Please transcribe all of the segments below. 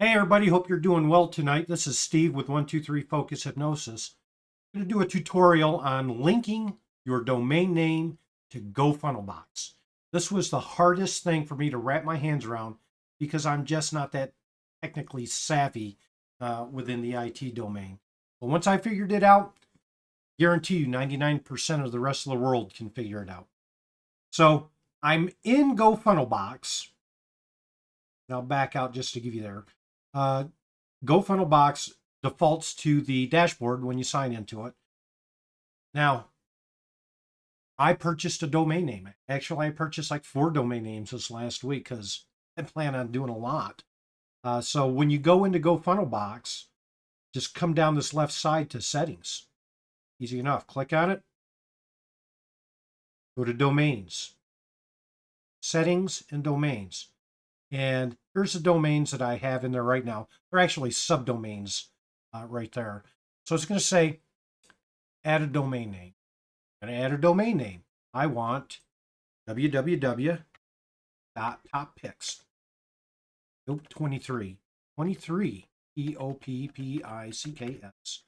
Hey everybody, hope you're doing well tonight. This is Steve with 123 Focus Hypnosis. I'm going to do a tutorial on linking your domain name to GoFunnelbox. This was the hardest thing for me to wrap my hands around because I'm just not that technically savvy within the IT domain. But once I figured it out, guarantee you 99% of the rest of the world can figure it out. So I'm in GoFunnelbox. I'll back out just to give you there. Uh, GoFunnelbox defaults to the dashboard when you sign into it. Now, I purchased a domain name. Actually, I purchased like 4 domain names this last week because I plan on doing a lot. So when you go into GoFunnelbox, just come down this left side to settings. Easy enough. Click on it. Go to domains, settings and domains. And here's the domains that I have in there right now. They're actually subdomains right there. So it's going to say add a domain name. I'm going to add a domain name. I want www.toppicks. Nope, 23. 23. Toppicks.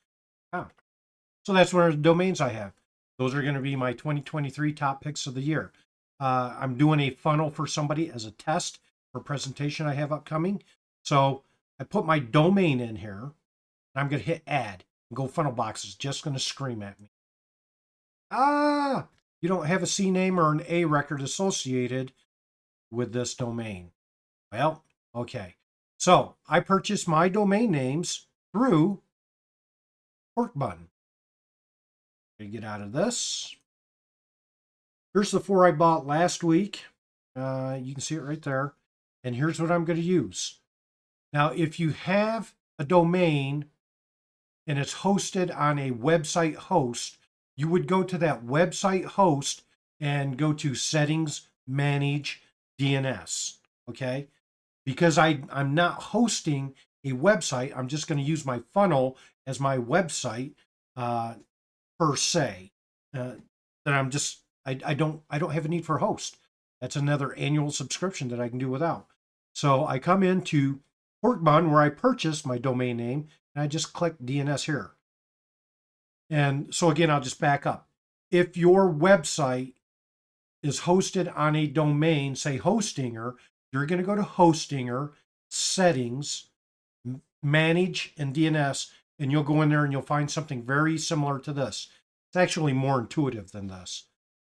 So that's one of the domains I have. Those are going to be my 2023 top picks of the year. I'm doing a funnel for somebody as a test for a presentation I have upcoming. So I put my domain in here. And I'm going to hit add. And GoFunnelbox is just going to scream at me. You don't have a C name or an A record associated with this domain. Well, okay. So I purchased my domain names through Pork Button. Get out of this. Here's the 4 I bought last week. You can see it right there. And here's what I'm going to use. Now, if you have a domain and it's hosted on a website host, you would go to that website host and go to settings, manage, DNS. Okay. Because I'm not hosting a website, I'm just going to use my funnel as my website per se. That I don't have a need for a host. That's another annual subscription that I can do without. So I come into Pork Bun where I purchased my domain name and I just click DNS here. And so again, I'll just back up. If your website is hosted on a domain, say Hostinger, you're going to go to Hostinger, settings, manage, and DNS, and you'll go in there and you'll find something very similar to this. It's actually more intuitive than this.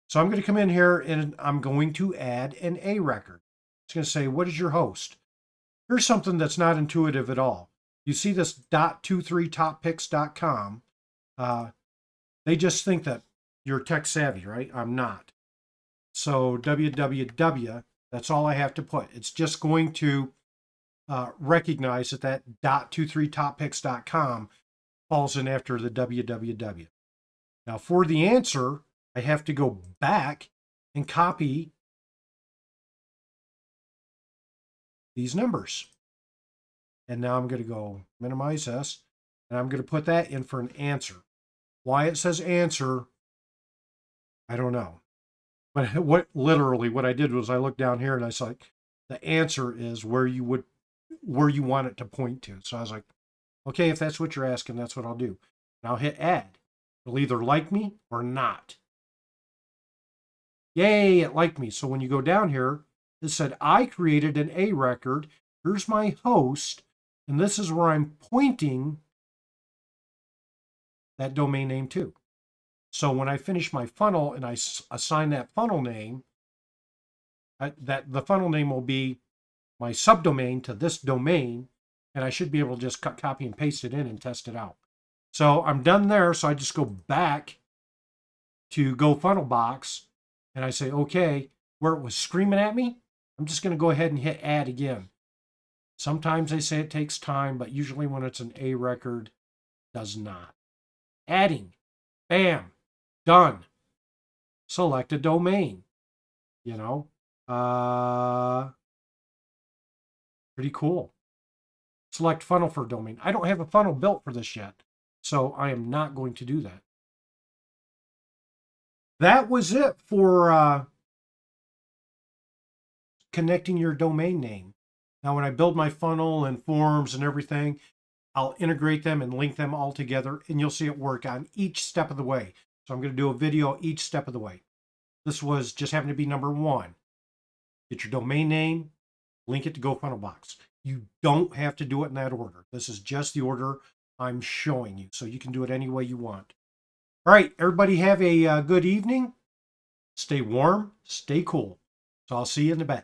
So I'm going to come in here and I'm going to add an A record. It's going to say, what is your host? Here's something that's not intuitive at all. You see this .23toppicks.com. They just think that you're tech savvy, right? I'm not. So www, that's all I have to put. It's just going to recognize that .23toppicks.com falls in after the www. Now for the answer, I have to go back and copy these numbers. And now I'm going to go minimize this, and I'm going to put that in for an answer. Why it says answer, I don't know. But what I did was I looked down here and I saw the answer is where you want it to point to. So I was like, okay, if that's what you're asking, that's what I'll do. And I'll hit add. It'll either like me or not. Yay, it liked me. So when you go down here, it said, I created an A record. Here's my host. And this is where I'm pointing that domain name to. So when I finish my funnel and I assign that funnel name, the funnel name will be my subdomain to this domain, and I should be able to just copy and paste it in and test it out. So I'm done there. So I just go back to GoFunnelbox and I say, okay, where it was screaming at me, I'm just going to go ahead and hit add again. Sometimes they say it takes time, but usually when it's an A record, it does not. Adding, bam, done. Select a domain, pretty cool. Select funnel for domain. I don't have a funnel built for this yet, so I am not going to do that. That was it for connecting your domain name. Now, when I build my funnel and forms and everything, I'll integrate them and link them all together, and you'll see it work on each step of the way. So I'm going to do a video each step of the way. This was just happened to be number 1. Get your domain name, link it to GoFunnelBox. You don't have to do it in that order. This is just the order I'm showing you, so you can do it any way you want. All right, everybody have a good evening. Stay warm, stay cool. So I'll see you in a bit.